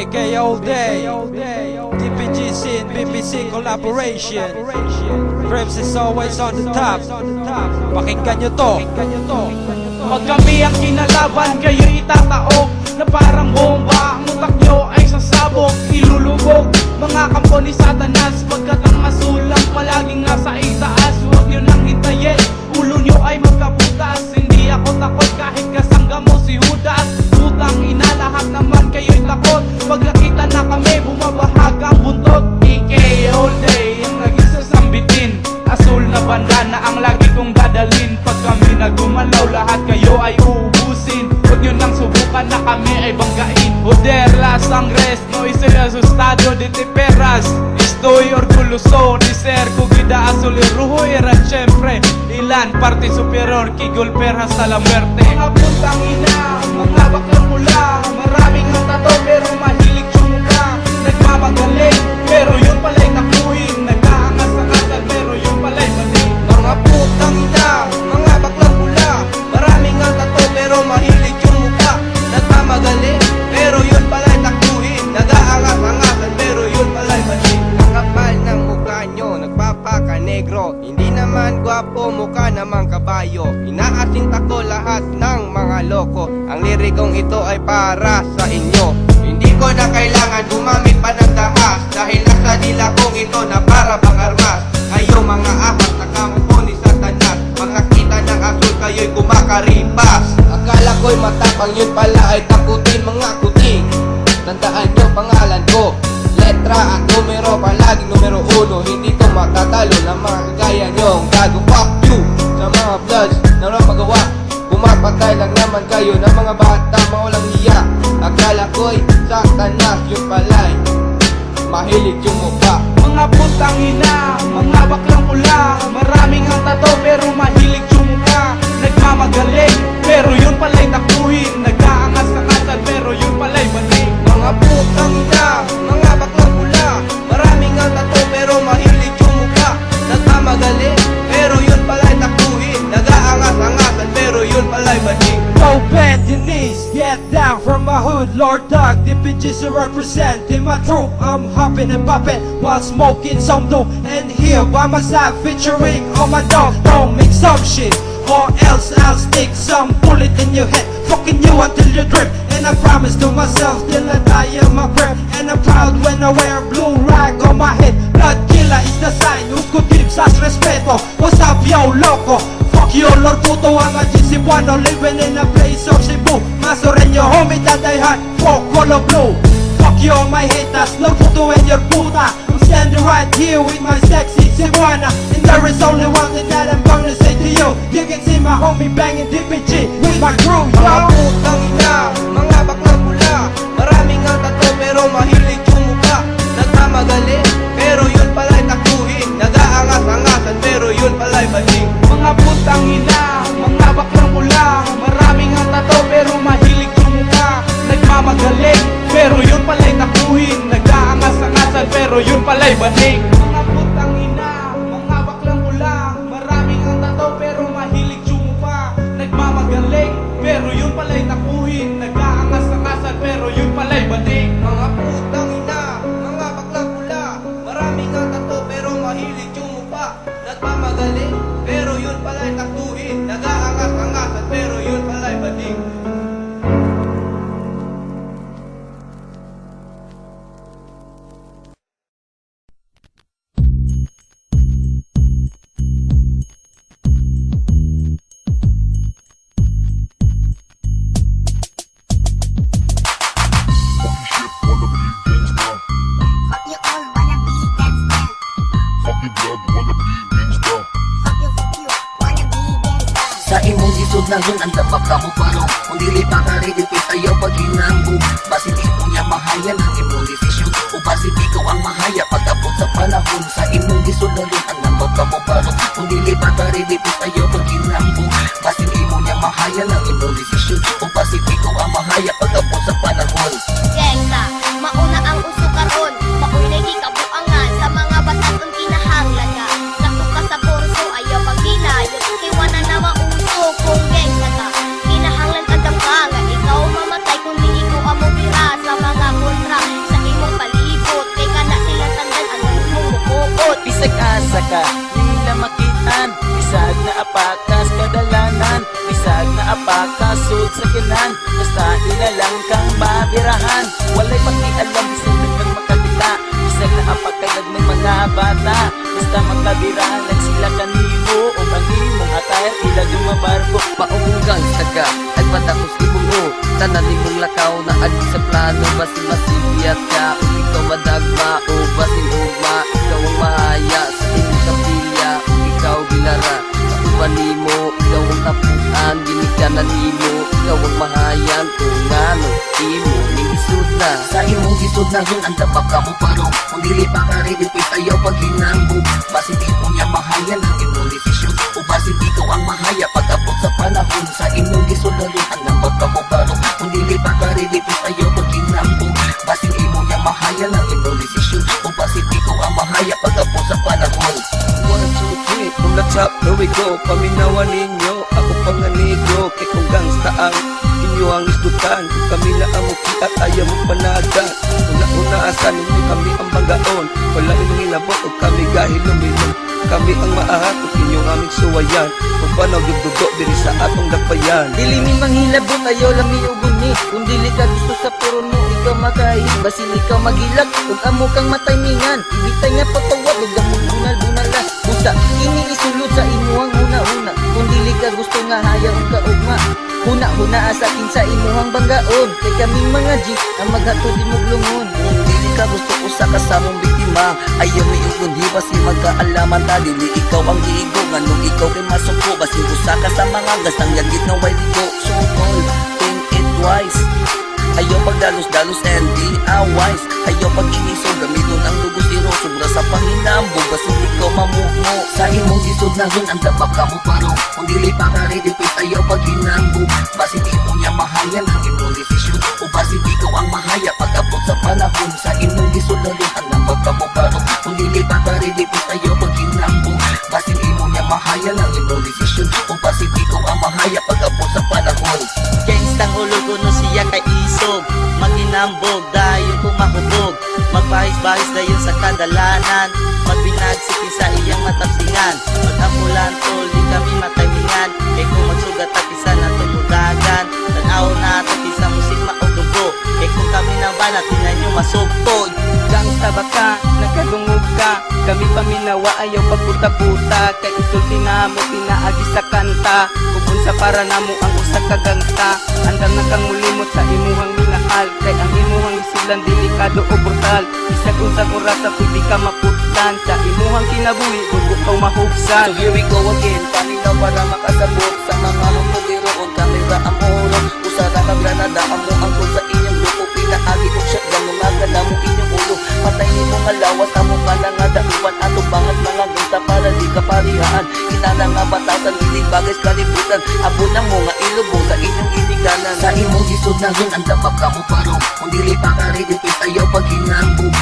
AK all day, DPG scene, BBC collaboration. Krebs is always on the top. Pakinggan nyo to. Pag kami ang kinalaban, kayo'y itataob na parang bomba. Ang utak nyo ay sasabog, ilulubog mga kampo ni Satanas. Pagkat ang asulang palaging nasa itaas, huwag nyo nang hintayin, ulo nyo ay magkabutas. Hindi ako takot kahit kasangga mo si Judas. Putang ina, lahat naman kayo'y takot. Pag nakita na kami, bumabahag ang buntot. AK all day, ang naging sasambitin. Asul na banda na ang lagi kong dadalin. Pag kami nagumalaw, lahat kayo ay uubusin. Huwag nyo nang subukan na kami ay banggain. Joder, las sangres, no hice asustado de te perras. Estoy orgulloso de ser cogida azul y rojo. Era siempre ilan parte superior que golpear hasta la muerte. Mga puntang ina, mga baklang mula. Maraming ang tato pero mahilig tsumuka. Nagmamagaling pero yun pala'y nakuhin. Nag-aangas sa kasal pero yun pala'y mali. Mga putang ina, mga baklang pula. Maraming ang tato pero mahilig yung mukha. Nagmamagaling pero yun pala'y takbuhin. Nag-aangas-angasan pero yun pala'y mali. Ang kapal ng mukha nyo, nagpapaka-negro. Hindi naman gwapo, mukha namang kabayo. Inaasinta ko lahat ng mga loko. Ang lirikong ito ay para sa inyo. Hindi ko na kailangan gumamit pa ng dahas. Dahil nasa dila kong ito na para bang armas. Kayo mga ahas na kampo ni Satanas. Makakita ng asul kayo'y kumakaripas. Akala ko'y matapang, yun pala ay takutin mga kuting. Tandaan nyo pangalan ko, letra at numero, palaging numero 1. Hindi ko matatalo na mga kagaya nyong gago. Fuck you sa mga bloods na walang magawa. Pumapatay lang naman kayo ng mga bata, mga walang hiya. Akala ko'y Satanas, yun pala'y mahilig yung mukha. Mga puntang ina, mga baklang pula. Maraming ang tato pero mahilig tsumuka. Nagmamagaling pero yun pala'y takuhin. Nag-aangas sa kasal pero yun pala'y mali. Mga putang ina, mga baklang pula. Maraming ang tato pero mahilig yung mukha. Nagmamagaling pero yun pala'y takuhin. Nag-aangas-angasan pero yun pala'y mali. Go bend your knees, get down from my hood, Lord Dog, DPGs to represent. In my troop, I'm hopping and popping while smoking some dope. And here by my side, featuring on my dog, don't make some shit, or else I'll stick some bullet in your head, fucking you until you drip. And I promise to myself till I die in my grip. And I'm proud when I wear a blue rag on my head. Blood killer is the sign, usas respeto. What's up yo loco? Fuck you Lord puto, I'm a GC1 living in a place of Cebu. Masoreño homie that I had, fuck color blue. Fuck you all my haters, Lord puto and your puta. I'm standing right here with my sexy Cebuana. And there is only one thing that I'm gonna say to you. You can see my homie banging DPG with my crew, yo. Mga putang ina, mga baklang pula. Maraming ang tato pero mahilig yung mukha. Nagmamagaling pero yun pala'y takuhin. Nag-aangas-angasan pero yun pala'y mali. Mga puntang ina, mga baklang pula. Maraming ang tato pero mahilig tsumuka. Nagmamagaling pero yun pala'y takuhin. Nag-aangas-angasan pero yun pala'y banig. Mga puntang ina, mga baklang pula. Maraming ang tato pero mahilig tsumuka. Nagmamagaling pero yun pala'y takuhin. Nag-aangas-angasan pero yun pala'y banig. Mga putang ina, mga baklang pula. Maraming ang tato pero mahilig yung mukha. Nagmamagaling pero yun pala'y taktuhin. Nag-aangas-angasan pero yun pala'y banig. Sa imong isod na yun, ang dapat ka mo parong. Kung dili pa ka rin, ipit ayaw pag hinambong. Basit imo niya mahayan ang imong desisyon. O basit ikaw ang mahaya pagkabot sa panahon. Sa imong isod na yun, ang dapat ka mo parong. Kung dili pa ka rin, ipit ayaw pag hinambong. Basit imo niya mahayan ang imong desisyon. O basit ikaw ang mahaya pagkabot sa panahon. Gengsa, mauna ang uso karon, maunay gikabuangan sa mga batang kinahanglan ka. Sakto ka sa kurso, ayaw paginayon, iwanan na mauso kung gengsa ka. Kinahanglan ka dampa nga ikaw mamatay kung di ikaw amo bira sa mga kontra. ka nila makitaan. Bisag na apakas kadalanan, bisag na apakas sud sa kinan. Basta ilalang kang mabirahan, walay pakialam bisag nagkang makakita. Bisag na apakay may mga bata, basta magkabirahan sila kanimo o ang imong attire ila dumabargo. Maumugang saga ay patakos ibuo, tanan nimong lakaw na agi sa plano. Basin masibiyat ka o ikaw madagma o basin ugma, ikaw ang mahaya sa inyong kapilya o ikaw bilara. Kauban nimo, ikaw ang tapuan, ginikanan nimo, ikaw ang mahayan kung ngano imo ningisod na. Sa imong gisod na ron ang dapat ka mo parong, kung dili pa ka rin ipit ayaw pag hinambog. Basin di mo niya mahayan ang imong desisyon o basin ikaw ang mahaya pag-abot sa panahon. Sa imong gisod na ron ang dapat ka mo parong, kung dili pa ka rin ipit ayaw pag hinambog. Basin imo niya mahayan ang imong desisyon o basin ikaw ang mahaya pag-abot sa panahon. 1, 2, 3, from the top, here we go. Paminawan ninyo, ako panganigo. Kay kung gangsta ang inyo ang isdutan. Kung kami na ang muki at ayaw mo panagan. Una-una asan ninyo kami ang banggaon. Wala inyong ilabot o kami gahil luminom. Kami ang maahat o inyong aming suwayan. Kung panaw dugdugo diri sa atong dapayan. Dili mi manghilabot ayo lami uguni, kung dili ka gusto sa puro mo ikaw makain. Basin ikaw magilak ug amo kang mataymingan. Ibitay nga patawad ug among bunal-bunal la. Busa kini isulod sa imuhang una-una, kung dili ka gusto nga hayaw ang kaugma. Huna-huna sa akin sa imuhang banggaon, kay kaming mga G ang maghatod imong lungon. Kung dili ka gusto usa ka sa mong biktima, ayaw may ugon di basi magkaalaman ta. Dili ikaw ang giigo, nganong ikaw kay masuko. Basi usa ka sa mga gastang yagit na way ligo. So all, think it twice. Ayaw pagdalos-dalos and di awise. Ayaw pag-inisog, gamiton ang dugo siro. Sobra sa panginambog, basi ikaw mamukmo. Sa imong gisod na ron ang dapat ka mo parong, kung dili pa ka rin ipit ayaw paghinambog. Basi imo niya mahayan ang imong desisyon o basi ikaw ang mahaya pag-abot sa panahon. Sa imong gisod na ron ang dapat ka mo parong, kung dili pa ka rin ipit ayaw paghinambog. Basi imo niya mahayan ang imong desisyon o basi ikaw ang mahaya pag-abot sa panahon. Gangstang ulol ko no siya kay isog, maginambog dayon kung mahubog. Magbahis-bahis dayon sa kadalanan, magbinagsikin sa iyang matapsingan. Mag-ambulan tol, di kami mataymingan, kay kung magsugat at isa na tumudagan. Tanaw na ito isa musik maudugo, kay kung kami na ba natin na nyo masugtod. Gangsta ba ka, nakadungog ka, kami paminawa ayaw pagputa-puta. Kay isulti na mo pinaagi sa kanta, kupunsa para namo ang usa ka gangsta. Andam na kang mulimot sa imuhang minahal, kay ang imuhang isulan delikado o brutal. Isag unsang orasa pwede ka maputlan, sa imuhang kinabuhi dugo kaw mahugsan. So here we go again, paninaw para makasabot sa mga humugiroon. Kamera ang orong, usara ka granada amo ang kung sa inyong grupo. Pinaagi o shotgun, mga gala mo inyong ulo. Patay ni mo nga lawas, amo ka na nga dahiwan. Ato bangat mga gangsta para di ka parihaan. Kinala nga batasan, hindi bagay sa kalibutan. Abo na mo nga ilubong sa inyong iniganan. Sa imong gisod na ron ang dapat ka mo parong, kung dili pa ka rin ipit ayaw paghinambog.